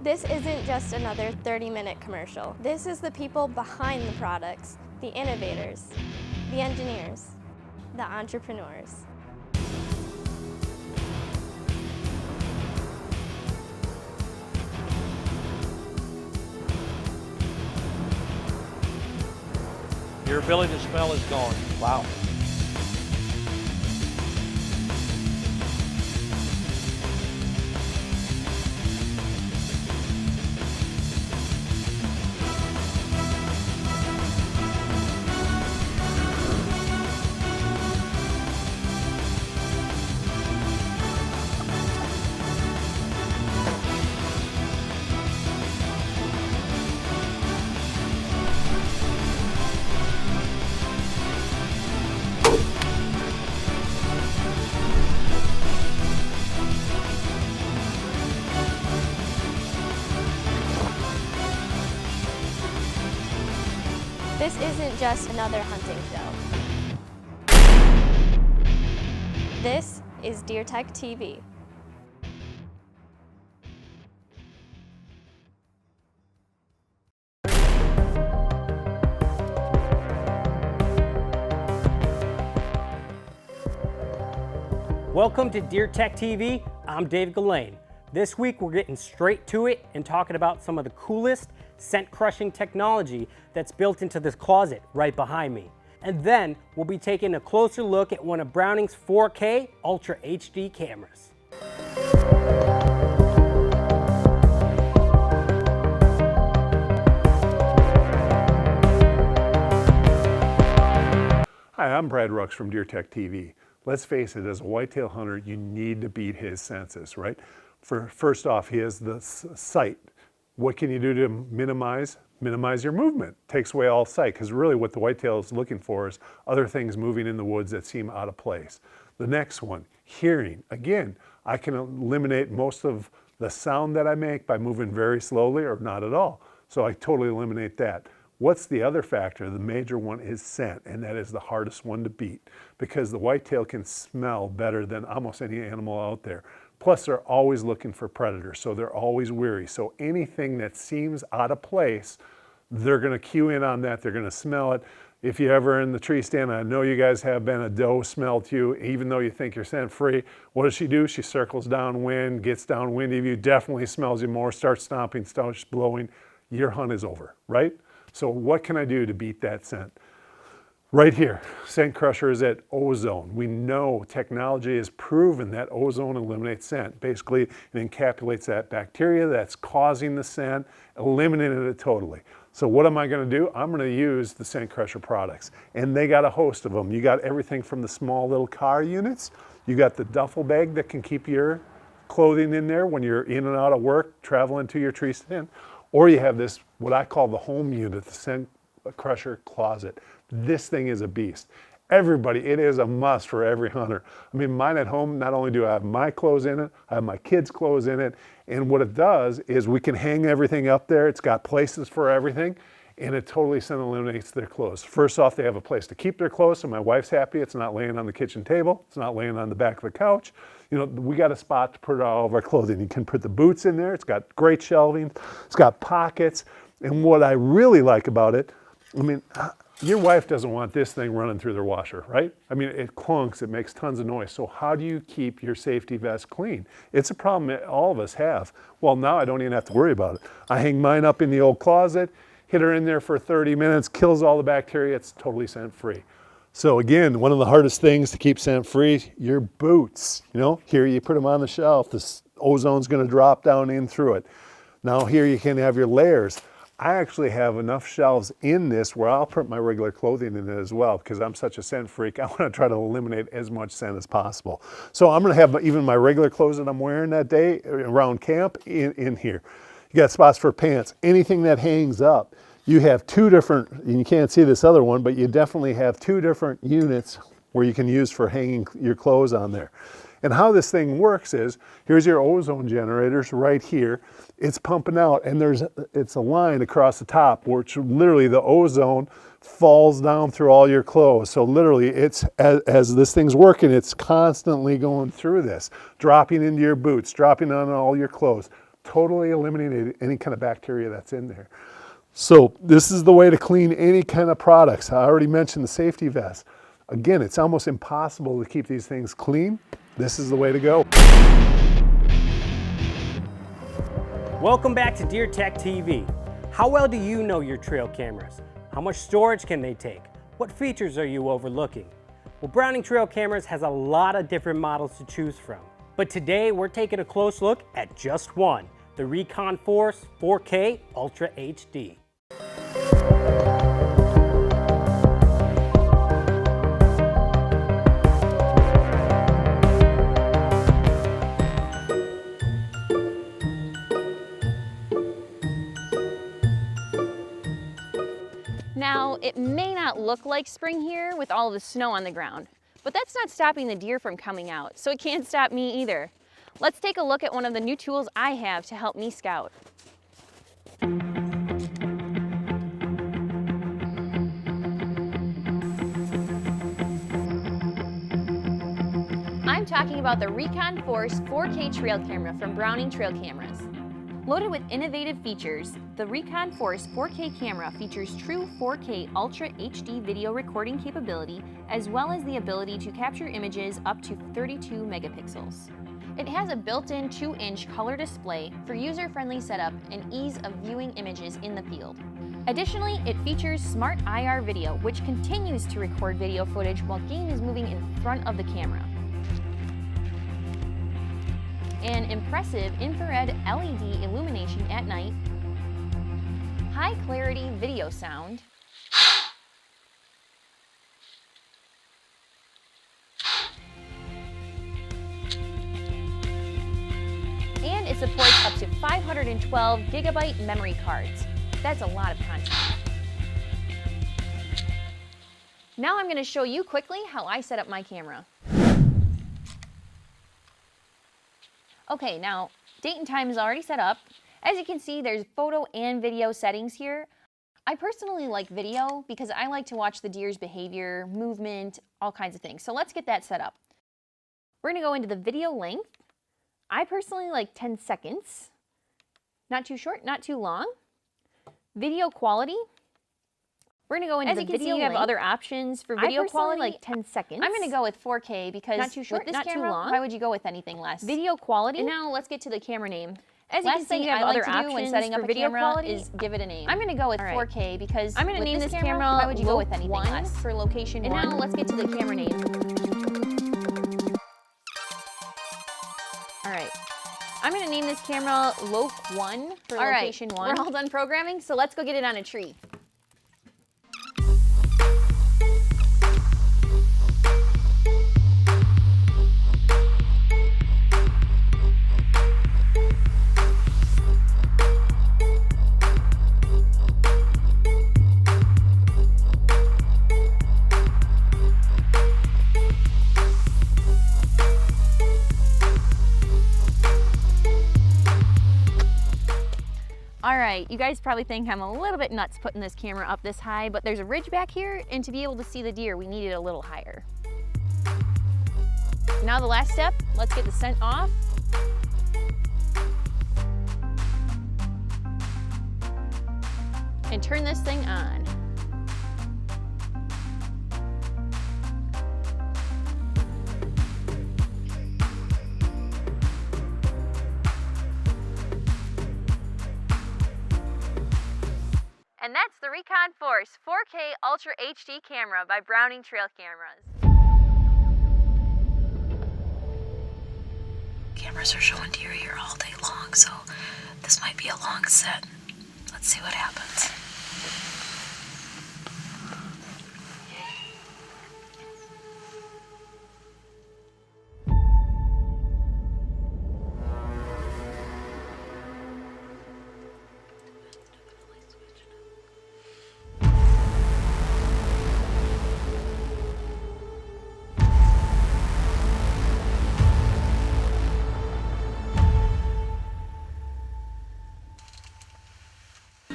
This isn't just another 30-minute commercial. This is the people behind the products, the innovators, the engineers, the entrepreneurs. Your ability to smell is gone. Wow. This isn't just another hunting show. This is Deer Tech TV. Welcome to Deer Tech TV. I'm Dave Gillane. This week we're getting straight to it and talking about some of the coolest scent crushing technology that's built into this closet right behind me. And then we'll be taking a closer look at one of Browning's 4K Ultra HD cameras. Hi, I'm Brad Rux from Deer Tech TV. Let's face it, as a whitetail hunter, you need to beat his senses, right? First off, he has the sight. What can you do to minimize your movement? Takes away all sight, because really what the whitetail is looking for is other things moving in the woods that seem out of place. The next one, hearing. Again, I can eliminate most of the sound that I make by moving very slowly or not at all. So I totally eliminate that. What's the other factor? The major one is scent, and that is the hardest one to beat, because the whitetail can smell better than almost any animal out there. Plus, they're always looking for predators, so they're always weary. So anything that seems out of place, they're gonna cue in on that, they're gonna smell it. If you're ever in the tree stand, I know you guys have been, a doe smelled you, even though you think you're scent free. What does she do? She circles downwind, gets downwind of you, definitely smells you more, starts stomping, starts blowing. Your hunt is over, right? So what can I do to beat that scent? Right here, Scent Crusher is at ozone. We know technology has proven that ozone eliminates scent. Basically, it encapsulates that bacteria that's causing the scent, eliminating it totally. So what am I gonna do? I'm gonna use the Scent Crusher products. And they got a host of them. You got everything from the small little car units, you got the duffel bag that can keep your clothing in there when you're in and out of work, traveling to your tree stand, or you have this, what I call the home unit, the Scent Crusher closet. This thing is a beast. Everybody, it is a must for every hunter. I mean, mine at home, not only do I have my clothes in it, I have my kids' clothes in it, and what it does is we can hang everything up there. It's got places for everything, and it totally scent eliminates their clothes. First off, they have a place to keep their clothes, so my wife's happy. It's not laying on the kitchen table. It's not laying on the back of the couch. You know, we got a spot to put all of our clothing. You can put the boots in there. It's got great shelving. It's got pockets, and what I really like about it, I mean, your wife doesn't want this thing running through their washer, right? I mean, it clunks, it makes tons of noise. So how do you keep your safety vest clean? It's a problem that all of us have. Well, now I don't even have to worry about it. I hang mine up in the old closet, hit her in there for 30 minutes, kills all the bacteria, it's totally scent free. So again, one of the hardest things to keep scent free, your boots. You know, here you put them on the shelf, the ozone's gonna drop down in through it. Now here you can have your layers. I actually have enough shelves in this where I'll put my regular clothing in it as well, because I'm such a scent freak. I want to try to eliminate as much scent as possible. So I'm going to have even my regular clothes that I'm wearing that day around camp in here. You got spots for pants, anything that hangs up. You have two different, and you can't see this other one, but you definitely have two different units where you can use for hanging your clothes on there. And how this thing works is, here's your ozone generators right here. It's pumping out, and it's a line across the top, which literally the ozone falls down through all your clothes. So literally, it's as this thing's working, it's constantly going through this, dropping into your boots, dropping on all your clothes, totally eliminated any kind of bacteria that's in there. So this is the way to clean any kind of products. I already mentioned the safety vest. Again, it's almost impossible to keep these things clean. This is the way to go. Welcome back to Deer Tech TV. How well do you know your trail cameras? How much storage can they take? What features are you overlooking? Well, Browning Trail Cameras has a lot of different models to choose from. But today we're taking a close look at just one, the Recon Force 4K Ultra HD. Now, it may not look like spring here with all the snow on the ground, but that's not stopping the deer from coming out, so it can't stop me either. Let's take a look at one of the new tools I have to help me scout. I'm talking about the Recon Force 4K trail camera from Browning Trail Cameras. Loaded with innovative features, the Recon Force 4K camera features true 4K Ultra HD video recording capability, as well as the ability to capture images up to 32 megapixels. It has a built-in 2-inch color display for user-friendly setup and ease of viewing images in the field. Additionally, it features Smart IR video, which continues to record video footage while game is moving in front of the camera. An impressive infrared LED illumination at night, high clarity video sound, and it supports up to 512 gigabyte memory cards. That's a lot of content. Now I'm going to show you quickly how I set up my camera. Okay, now date and time is already set up. As you can see, there's photo and video settings here. I personally like video because I like to watch the deer's behavior, movement, all kinds of things. So let's get that set up. We're gonna go into the video length. I personally like 10 seconds. Not too short, not too long. Video quality. We're gonna go into the video length. As you can see, you have other options for video quality. Like 10 seconds. I'm gonna go with 4K because not too short, with this not camera, too long. Why would you go with anything less? Video quality. And now let's get to the camera name. As you can see, you have other options when setting up a video quality is give it a name. I'm gonna go with 4K because I'm gonna name this camera. Why would you go with anything less? For location 1. And now let's get to the camera name. All right. I'm gonna name this camera Loc 1 for location 1. We're all done programming, so let's go get it on a tree. All right, you guys probably think I'm a little bit nuts putting this camera up this high, but there's a ridge back here, and to be able to see the deer, we need it a little higher. Now the last step, let's get the scent off. And turn this thing on. And that's the Recon Force 4K Ultra HD camera by Browning Trail Cameras. Cameras are showing deer here all day long, so this might be a long set. Let's see what happens.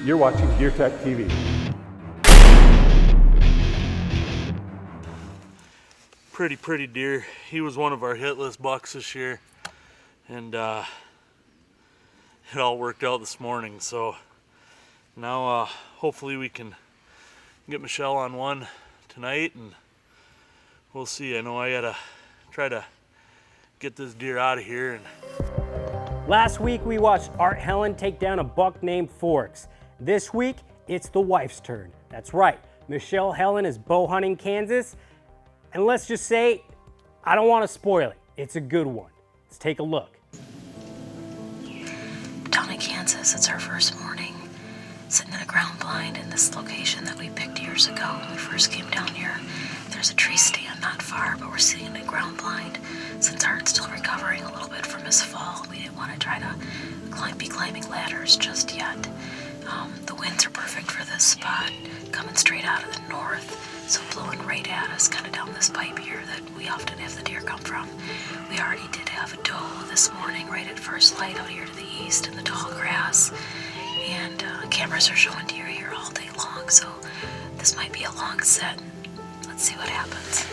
You're watching Deer Tech TV. Pretty deer. He was one of our hit list bucks this year, and it all worked out this morning. So now hopefully we can get Michelle on one tonight, and we'll see. I know I gotta try to get this deer out of here. And Last week we watched Art Helen take down a buck named Forks. This week it's the wife's turn. That's right, Michelle Helen is bow hunting Kansas, and let's just say, I don't want to spoil it. It's a good one. Let's take a look. Down in Kansas, it's our first morning sitting in a ground blind in this location that we picked years ago when we first came down here. There's a tree stand not far, but we're sitting in a ground blind. Since Art's still recovering a little bit from his fall, we didn't want to try to be climbing ladders just yet. The winds are perfect for this spot, coming straight out of the north, so blowing right at us, kind of down this pipe here that we often have the deer come from. We already did have a doe this morning right at first light out here to the east in the tall grass, and cameras are showing deer here all day long, so this might be a long set. Let's see what happens.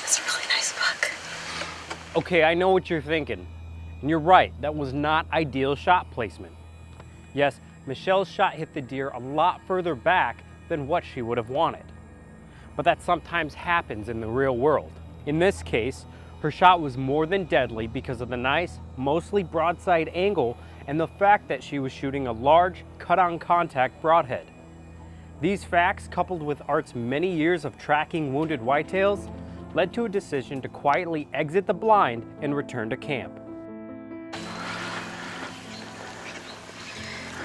It's a really nice buck. Okay, I know what you're thinking. And you're right, that was not ideal shot placement. Yes, Michelle's shot hit the deer a lot further back than what she would have wanted. But that sometimes happens in the real world. In this case, her shot was more than deadly because of the nice, mostly broadside angle and the fact that she was shooting a large, cut-on contact broadhead. These facts, coupled with Art's many years of tracking wounded whitetails, led to a decision to quietly exit the blind and return to camp.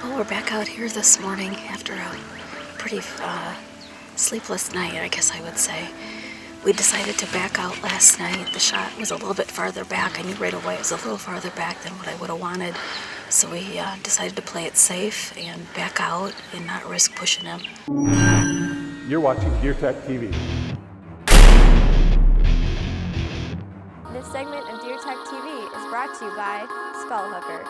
Well, we're back out here this morning after a pretty sleepless night, I guess I would say. We decided to back out last night. The shot was a little bit farther back. I knew right away it was a little farther back than what I would have wanted. So we decided to play it safe and back out and not risk pushing him. You're watching DeerTech TV. This segment of DeerTech TV is brought to you by Skull Hooker.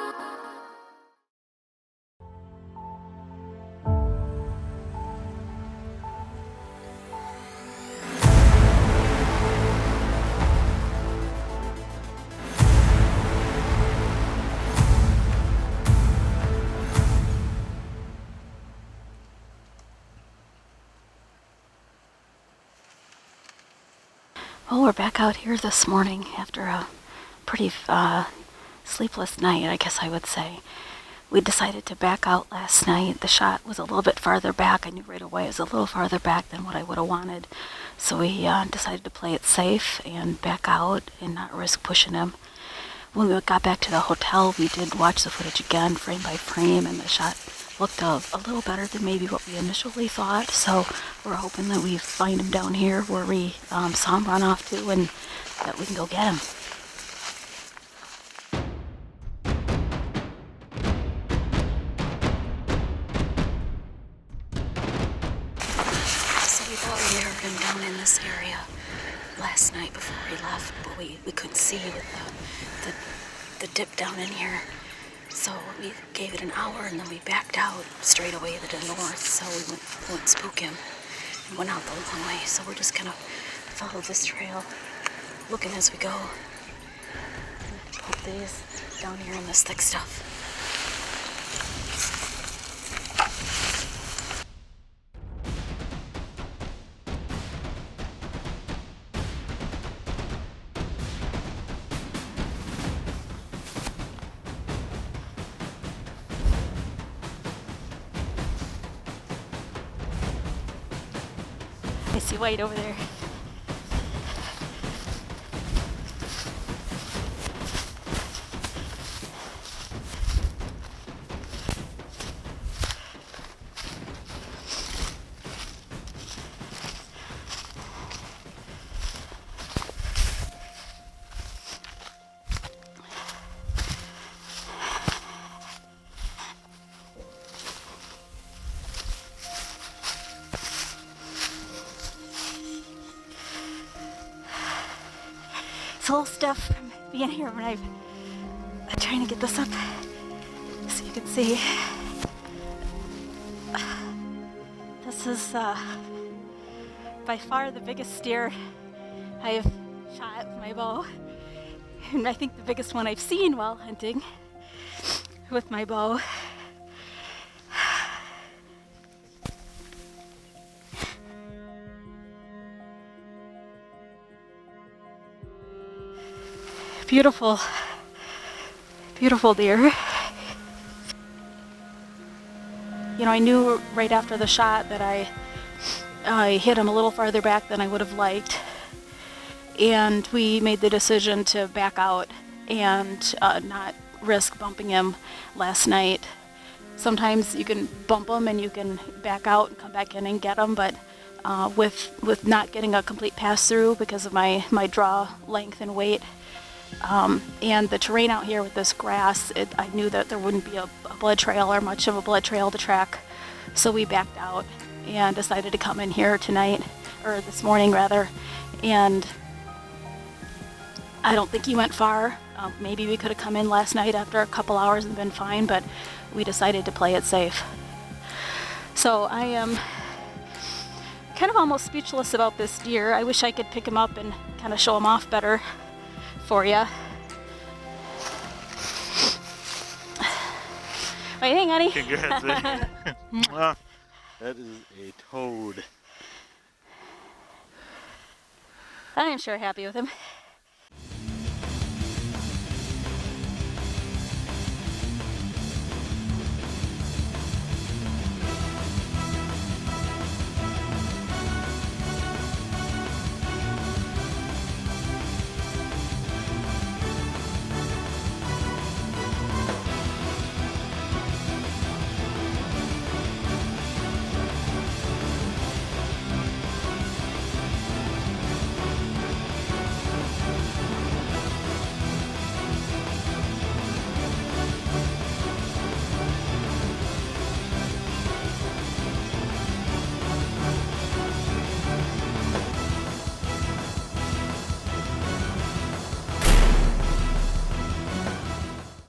Well, we're back out here this morning after a pretty sleepless night, I guess I would say. We decided to back out last night. The shot was a little bit farther back. I knew right away it was a little farther back than what I would have wanted. So we decided to play it safe and back out and not risk pushing him. When we got back to the hotel, we did watch the footage again, frame by frame, and the shot looked a little better than maybe what we initially thought. So we're hoping that we find him down here where we saw him run off to, and that we can go get him. So we thought we heard him down in this area last night before we left, but we couldn't see with the dip down in here. So we gave it an hour and then we backed out straight away to the north. So we went spook him and went out the long way. So we're just gonna follow this trail, looking as we go. And put these down here in this thick stuff. I see white over there. It's a little stuff from being here when I'm trying to get this up so you can see. This is by far the biggest deer I've shot with my bow, and I think the biggest one I've seen while hunting with my bow. Beautiful, beautiful deer. You know, I knew right after the shot that I hit him a little farther back than I would have liked. And we made the decision to back out and not risk bumping him last night. Sometimes you can bump him and you can back out and come back in and get him, but with not getting a complete pass through because of my draw length and weight, and the terrain out here with this grass, I knew that there wouldn't be a blood trail or much of a blood trail to track. So we backed out and decided to come in here tonight, or this morning rather, and I don't think he went far. Maybe we could have come in last night after a couple hours and been fine, but we decided to play it safe. So I am kind of almost speechless about this deer. I wish I could pick him up and kind of show him off better for you. What do you think, honey? Congrats, man. That is a toad. I am sure happy with him.